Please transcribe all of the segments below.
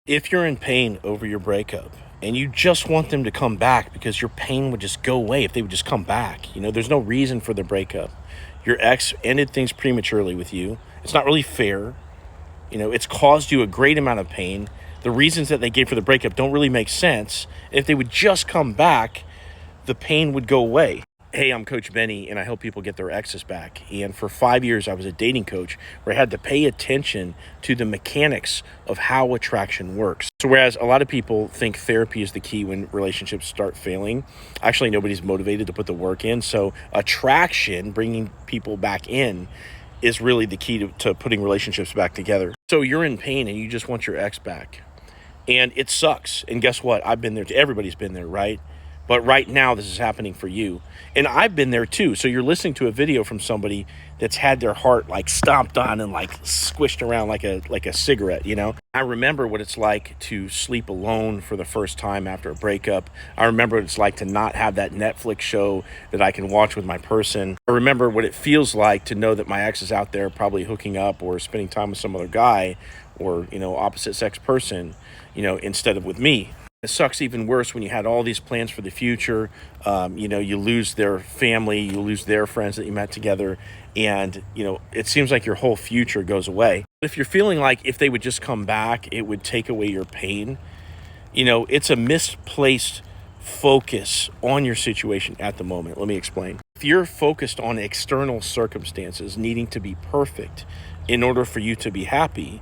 If you're in pain over your breakup and you just want them to come back because your pain would just go away if they would just come back, there's no reason for the breakup. Your ex ended things prematurely with you. It's not really fair. It's caused you a great amount of pain. The reasons that they gave for the breakup don't really make sense. If they would just come back, the pain would go away. Hey, I'm Coach Benny, and I help people get their exes back. And for 5 years, I was a dating coach where I had to pay attention to the mechanics of how attraction works. So whereas a lot of people think therapy is the key when relationships start failing, actually nobody's motivated to put the work in. So attraction, bringing people back in, is really the key to putting relationships back together. So you're in pain and you just want your ex back. And it sucks. And guess what? I've been there. Everybody's been there, right? But right now, this is happening for you. And I've been there too. So you're listening to a video from somebody that's had their heart like stomped on and like squished around like a cigarette, I remember what it's like to sleep alone for the first time after a breakup. I remember what it's like to not have that Netflix show that I can watch with my person. I remember what it feels like to know that my ex is out there probably hooking up or spending time with some other guy or, opposite sex person, instead of with me. It sucks even worse when you had all these plans for the future. You lose their family, you lose their friends that you met together, and, it seems like your whole future goes away. If you're feeling like if they would just come back, it would take away your pain, it's a misplaced focus on your situation at the moment. Let me explain. If you're focused on external circumstances needing to be perfect in order for you to be happy,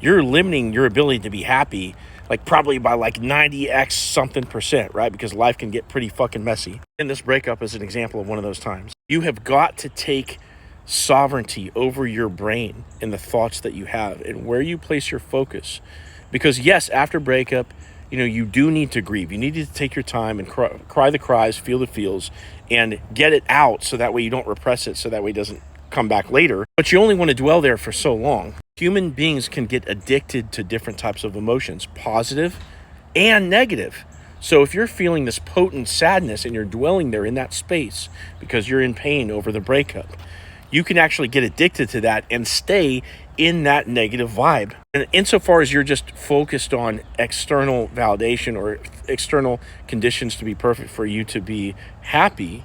you're limiting your ability to be happy probably by 90x something percent, right? Because life can get pretty fucking messy. And this breakup is an example of one of those times. You have got to take sovereignty over your brain and the thoughts that you have and where you place your focus. Because yes, after breakup, you do need to grieve. You need to take your time and cry the cries, feel the feels, and get it out so that way you don't repress it, so that way it doesn't come back later. But you only want to dwell there for so long. Human beings can get addicted to different types of emotions, positive and negative. So if you're feeling this potent sadness and you're dwelling there in that space because you're in pain over the breakup, you can actually get addicted to that and stay in that negative vibe. And insofar as you're just focused on external validation or external conditions to be perfect for you to be happy,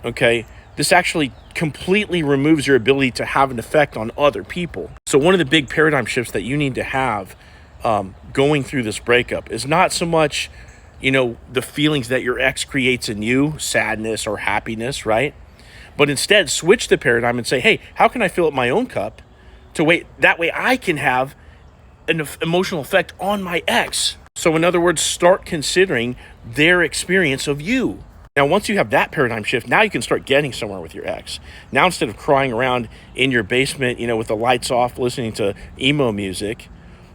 okay, this actually completely removes your ability to have an effect on other people. So one of the big paradigm shifts that you need to have going through this breakup is not so much, the feelings that your ex creates in you, sadness or happiness, right? But instead switch the paradigm and say, hey, how can I fill up my own cup that way I can have an emotional effect on my ex? So in other words, start considering their experience of you. Now, once you have that paradigm shift, now you can start getting somewhere with your ex. Now, instead of crying around in your basement, with the lights off, listening to emo music,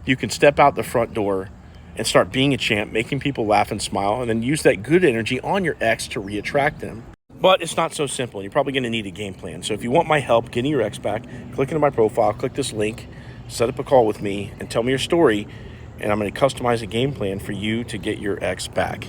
you can step out the front door and start being a champ, making people laugh and smile, and then use that good energy on your ex to re-attract them. But it's not so simple. You're probably going to need a game plan. So if you want my help getting your ex back, click into my profile, click this link, set up a call with me, and tell me your story, and I'm going to customize a game plan for you to get your ex back.